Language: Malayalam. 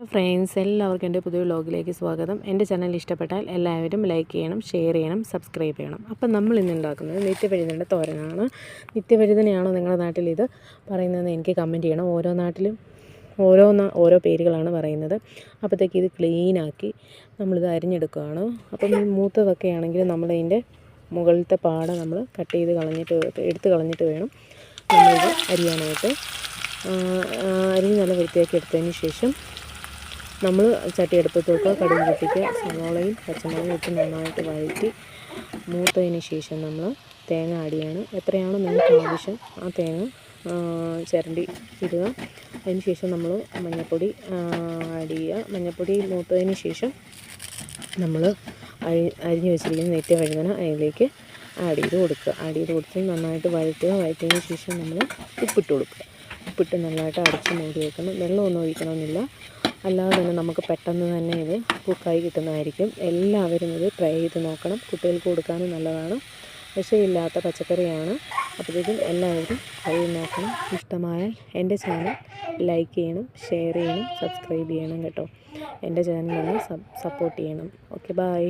ഫ്രണ്ട്സ്, എല്ലാവർക്കും എൻ്റെ പുതിയ വ്ലോഗിലേക്ക് സ്വാഗതം. എൻ്റെ ചാനൽ ഇഷ്ടപ്പെട്ടാൽ എല്ലാവരും ലൈക്ക് ചെയ്യണം, ഷെയർ ചെയ്യണം, സബ്സ്ക്രൈബ് ചെയ്യണം. അപ്പം നമ്മൾ ഇന്ന് ഉണ്ടാക്കുന്നത് നിത്യവഴുതനയുടെ തോരനാണ്. നിത്യവഴുതനയാണോ നിങ്ങളുടെ നാട്ടിൽ ഇത് പറയുന്നതെന്ന് എനിക്ക് കമൻറ്റ് ചെയ്യണം. ഓരോ നാട്ടിലും ഓരോ പേരുകളാണ് പറയുന്നത്. അപ്പോഴത്തേക്ക് ഇത് ക്ലീനാക്കി നമ്മളിത് അരിഞ്ഞെടുക്കുകയാണ്. അപ്പം ഈ മൂത്തതൊക്കെ ആണെങ്കിൽ നമ്മളതിൻ്റെ മുകളിലത്തെ പാട നമ്മൾ കട്ട് ചെയ്ത് എടുത്ത് കളഞ്ഞിട്ട് വേണം നമ്മളിത് അരിയാനായിട്ട്. അരിഞ്ഞ് നല്ല വൃത്തിയാക്കി എടുത്തതിന് ശേഷം നമ്മൾ ചട്ടി അടുപ്പത്ത് വെക്കുക, കടുക് പൊട്ടിക്കുക, സവാളയും പച്ചമുളകും ഇട്ട് നന്നായിട്ട് വഴറ്റി മൂത്തതിന് ശേഷം നമ്മൾ തേങ്ങ ആഡ് ചെയ്യണം. എത്രയാണോ നിങ്ങൾക്ക് ആവശ്യം ആ തേങ്ങ ചിരണ്ടി ഇടുക. അതിന് ശേഷം നമ്മൾ മഞ്ഞൾപ്പൊടി ആഡ് ചെയ്യുക. മഞ്ഞൾപ്പൊടി മൂത്തതിന് ശേഷം നമ്മൾ അരിഞ്ഞ് വെച്ചിരിക്കുന്ന നിത്യവഴുതന അതിലേക്ക് ആഡ് ചെയ്ത് കൊടുത്ത് നന്നായിട്ട് വഴറ്റിയതിന് ശേഷം നമ്മൾ ഉപ്പിട്ട് കൊടുക്കുക. ഉപ്പിട്ട് നല്ലതായിട്ട് അടച്ച് മൂടി വെക്കണം. വെള്ളമൊന്നും ഒഴിക്കണമെന്നില്ല. അല്ലാതെ തന്നെ നമുക്ക് പെട്ടെന്ന് തന്നെ ഇത് കുക്കായി കിട്ടുന്നതായിരിക്കും. എല്ലാവരും ഇത് ട്രൈ ചെയ്ത് നോക്കണം. കുട്ടികൾക്ക് കൊടുക്കാനും നല്ലതാണ്. വിഷമില്ലാത്ത പച്ചക്കറിയാണ്. അപ്പോഴത്തേക്കും എല്ലാവരും ട്രൈ ചെയ്ത് നോക്കണം. ഇഷ്ടമായാൽ എൻ്റെ ചാനൽ ലൈക്ക് ചെയ്യണം, ഷെയർ ചെയ്യണം, സബ്സ്ക്രൈബ് ചെയ്യണം കേട്ടോ. എൻ്റെ ചാനൽ ഒന്ന് സപ്പോർട്ട് ചെയ്യണം. Okay, by.